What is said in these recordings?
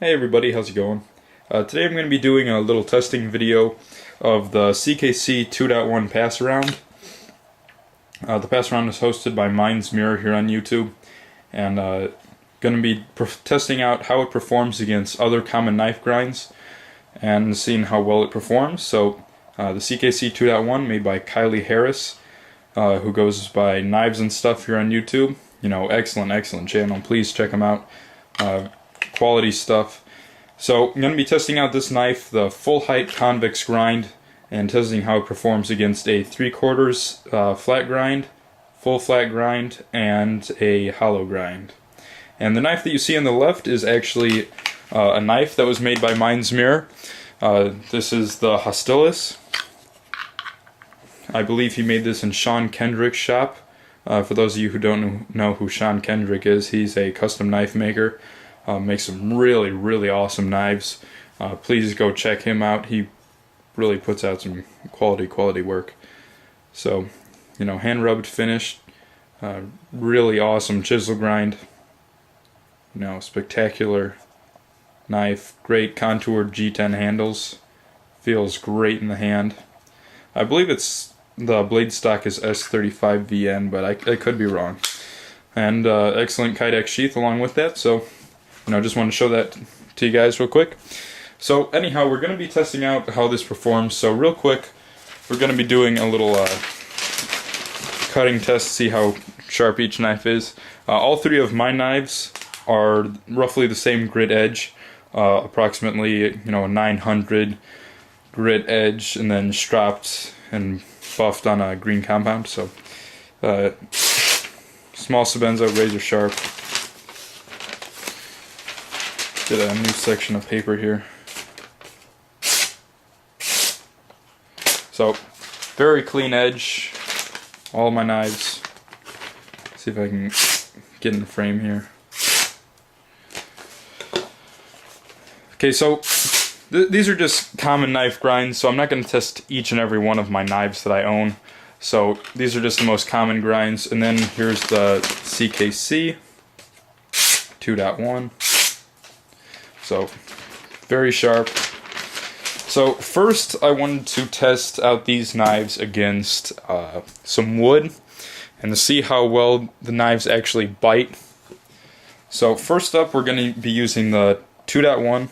Hey everybody, how's it going? Today I'm going to be doing a little testing video of the CKC 2.1 Pass-around. The Pass-around is hosted by Mind's Mirror here on YouTube, and going to be testing out how it performs against other common knife grinds and seeing how well it performs. So the CKC 2.1 made by Kyley Harris, who goes by Knives and Stuff here on YouTube. You know, excellent channel. Please check him out. Quality stuff. So I'm going to be testing out this knife, the full height convex grind, and testing how it performs against a 3/4 flat grind, full flat grind, and a hollow grind. And the knife that you see on the left is actually a knife that was made by Mind's Mirror. This is the Hostilis. I believe he made this in Sean Kendrick's shop. For those of you who don't know who Sean Kendrick is, he's a custom knife maker. Makes some really awesome knives. Please go check him out. He really puts out some quality work. So, you know, hand rubbed finish, really awesome chisel grind. You know, spectacular knife, great contoured G10 handles. Feels great in the hand. I believe the blade stock is S35VN, but I could be wrong. And excellent Kydex sheath along with that. So, you know, just want to show that to you guys real quick. So anyhow, we're going to be testing out how this performs. So real quick, we're going to be doing a little cutting test to see how sharp each knife is. All three of my knives are roughly the same grit edge, approximately, you know, a 900 grit edge, and then stropped and buffed on a green compound. So small Sebenza, razor sharp. Did a new section of paper here. So, very clean edge, all my knives. See if I can get in the frame here. Okay, so these are just common knife grinds, so I'm not going to test each and every one of my knives that I own. So these are just the most common grinds, and then here's the CKC 2.1. So, very sharp. So first I wanted to test out these knives against some wood and to see how well the knives actually bite. So first up, we're going to be using the 2.1.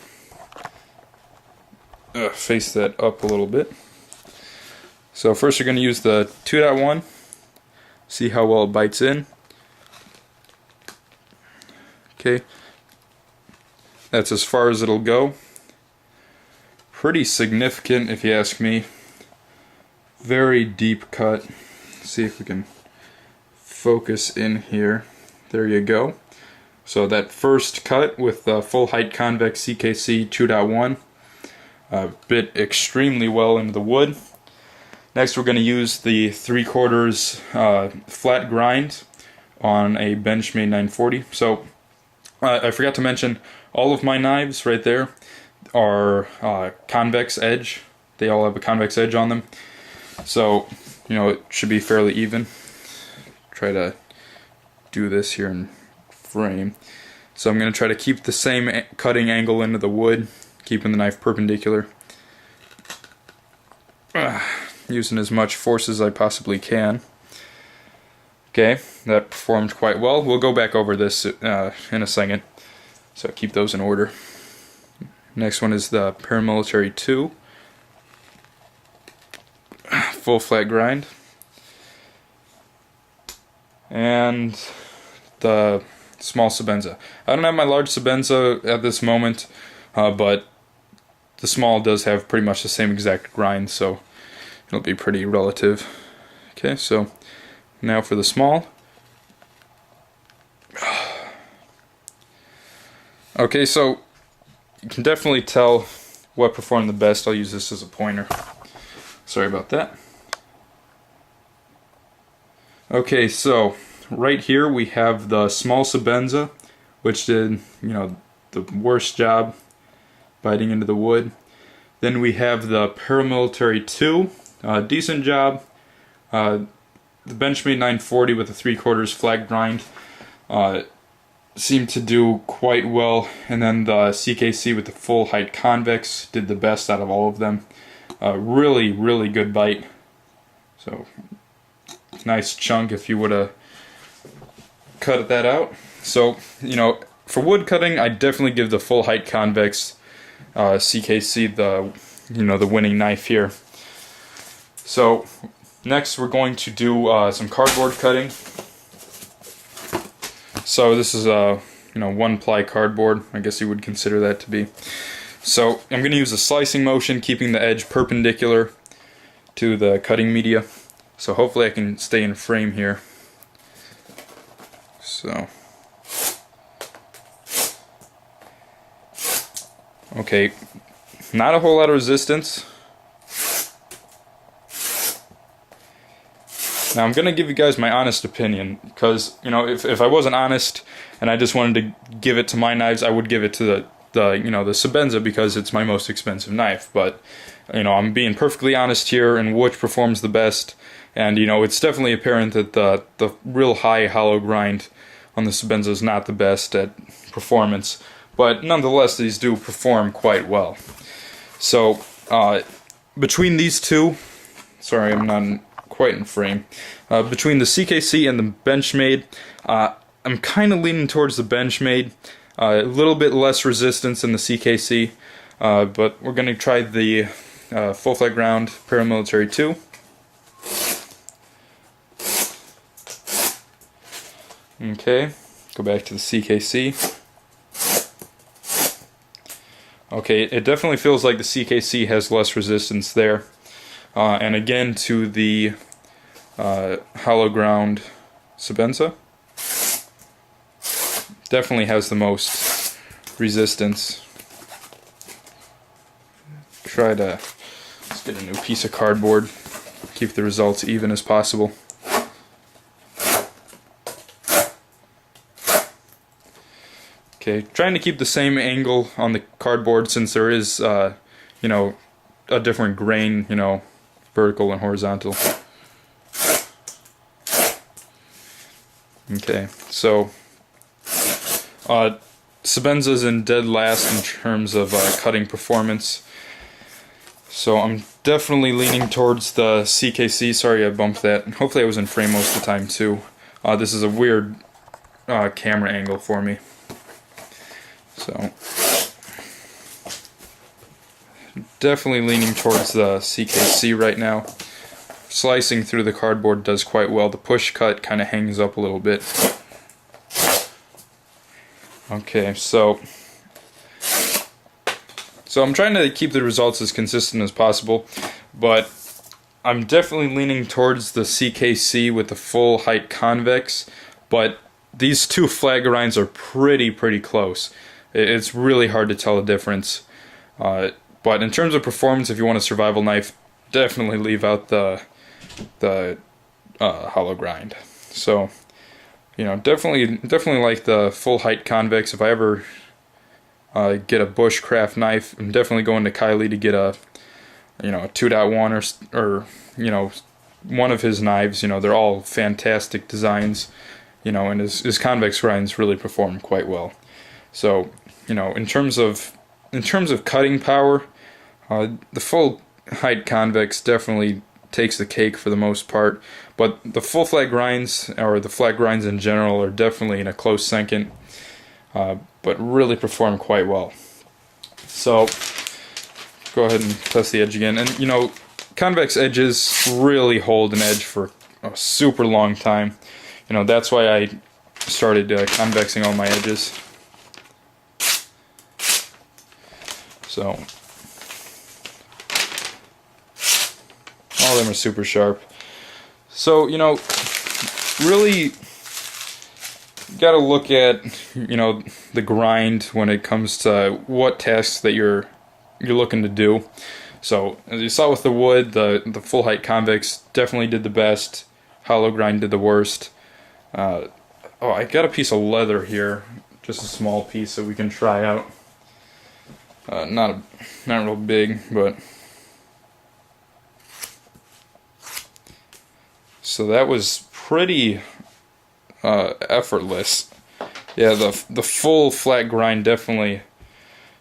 Face that up a little bit. So first we're going to use the 2.1, see how well it bites in. Okay. That's as far as it'll go. Pretty significant if you ask me. Very deep cut. Let's see if we can focus in here. There you go. So that first cut with the full height convex CKC 2.1 bit extremely well into the wood. Next we're going to use the 3/4 flat grind on a Benchmade 940. So I forgot to mention, all of my knives right there are convex edge. They all have a convex edge on them. So, you know, it should be fairly even. Try to do this here in frame. So I'm going to try to keep the same cutting angle into the wood, keeping the knife perpendicular. Using as much force as I possibly can. Okay, that performed quite well. We'll go back over this in a second. So keep those in order. Next one is the Paramilitary 2. Full flat grind. And the small Sebenza. I don't have my large Sebenza at this moment, but the small does have pretty much the same exact grind, so it'll be pretty relative. Okay, so now for the small. Okay, so you can definitely tell what performed the best. I'll use this as a pointer. Sorry about that. Okay, so right here we have the small Sebenza, which did, you know, the worst job biting into the wood. Then we have the Paramilitary 2, decent job. The Benchmade 940 with a 3/4 flat grind. seemed to do quite well, and then the CKC with the full height convex did the best out of all of them. Really, really good bite. So nice chunk if you would have cut that out. So, you know, for wood cutting, I definitely give the full height convex CKC the winning knife here. So next we're going to do some cardboard cutting. So this is a 1-ply cardboard, I guess you would consider that to be. So I'm going to use a slicing motion, keeping the edge perpendicular to the cutting media. So hopefully I can stay in frame here. So, okay, not a whole lot of resistance. Now I'm going to give you guys my honest opinion, because, you know, if I wasn't honest and I just wanted to give it to my knives, I would give it to the Sebenza, because it's my most expensive knife. But, you know, I'm being perfectly honest here and which performs the best. And, you know, it's definitely apparent that the real high hollow grind on the Sebenza is not the best at performance. But nonetheless, these do perform quite well. So, between these two, sorry, I'm not quite in frame. Between the CKC and the Benchmade, I'm kind of leaning towards the Benchmade. A little bit less resistance than the CKC, but we're going to try the full flat ground Paramilitary 2. Okay, go back to the CKC. Okay, it definitely feels like the CKC has less resistance there. And again, to the hollow ground Sebenza. Definitely has the most resistance. Let's get a new piece of cardboard. Keep the results even as possible. Okay, trying to keep the same angle on the cardboard, since there is, a different grain, vertical and horizontal. Okay, so Sebenza's in dead last in terms of cutting performance. So I'm definitely leaning towards the CKC. Sorry I bumped that. Hopefully I was in frame most of the time too. This is a weird camera angle for me. So definitely leaning towards the CKC right now. Slicing through the cardboard does quite well. The push cut kind of hangs up a little bit. Okay, so I'm trying to keep the results as consistent as possible, but I'm definitely leaning towards the CKC with the full height convex, but these two flat grinds are pretty close. It's really hard to tell the difference. But in terms of performance, if you want a survival knife, definitely leave out the hollow grind. So, definitely like the full height convex. If I ever get a bushcraft knife, I'm definitely going to Kyley to get a 2.1 or one of his knives. They're all fantastic designs. And his convex grinds really perform quite well. So, in terms of cutting power, the full height convex definitely takes the cake for the most part, but the full flat grinds, or the flat grinds in general, are definitely in a close second, but really perform quite well. So go ahead and test the edge again, and convex edges really hold an edge for a super long time. That's why I started convexing all my edges. So all of them are super sharp. So, really got to look at, the grind when it comes to what tasks that you're looking to do. So, as you saw with the wood, the full height convex definitely did the best. Hollow grind did the worst. Oh, I got a piece of leather here, just a small piece that we can try out. Not real big, but so that was pretty effortless. Yeah, the full flat grind definitely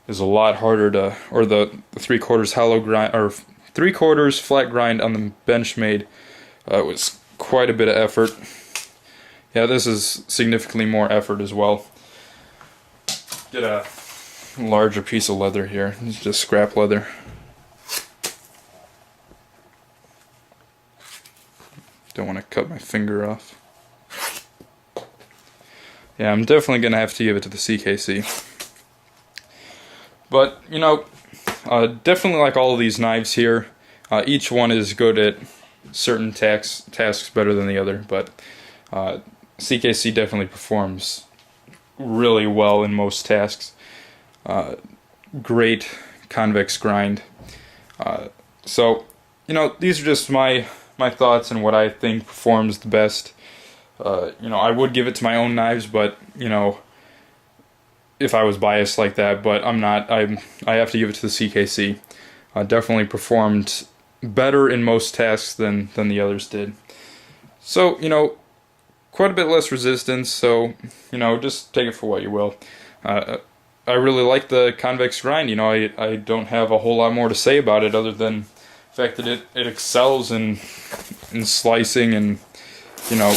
is a lot harder to, or the 3/4 hollow grind, or 3/4 flat grind on the Benchmade was quite a bit of effort. Yeah, this is significantly more effort as well. Get a larger piece of leather here. It's just scrap leather. Don't want to cut my finger off. Yeah, I'm definitely going to have to give it to the CKC. But, you know, definitely like all of these knives here, each one is good at certain tasks better than the other, but CKC definitely performs really well in most tasks. Great convex grind. So, you know, these are just my thoughts and what I think performs the best. You know, I would give it to my own knives, but, you know, if I was biased like that, but I'm not. I have to give it to the CKC. Definitely performed better in most tasks than the others did. So, you know, quite a bit less resistance, so, you know, just take it for what you will. I really like the convex grind. You know, I don't have a whole lot more to say about it other than the fact that it excels in slicing and, you know,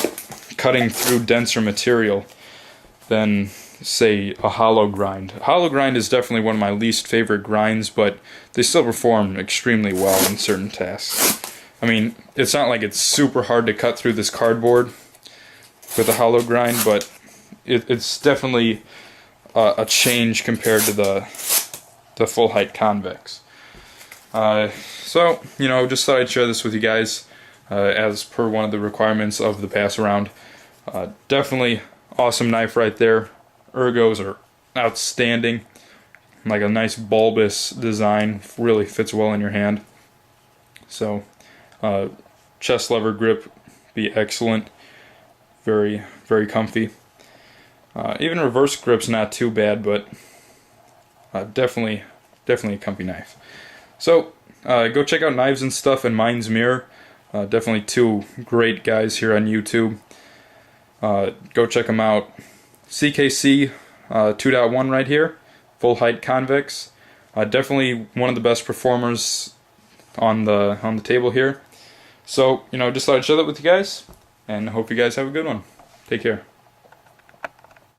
cutting through denser material than, say, a hollow grind. A hollow grind is definitely one of my least favorite grinds, but they still perform extremely well in certain tasks. I mean, it's not like it's super hard to cut through this cardboard with a hollow grind, but it's definitely a change compared to the full height convex. So, you know, just thought I'd share this with you guys as per one of the requirements of the Pass-around. Definitely awesome knife right there. Ergos are outstanding. Like a nice bulbous design, really fits well in your hand. So, chest lever grip be excellent. Very, very comfy. Even reverse grip's not too bad, but definitely a comfy knife. So, go check out Knives and Stuff and Mind's Mirror. Definitely two great guys here on YouTube. Go check them out. CKC 2.1 right here, full height convex. Definitely one of the best performers on the table here. So, you know, just thought I'd share that with you guys, and hope you guys have a good one. Take care.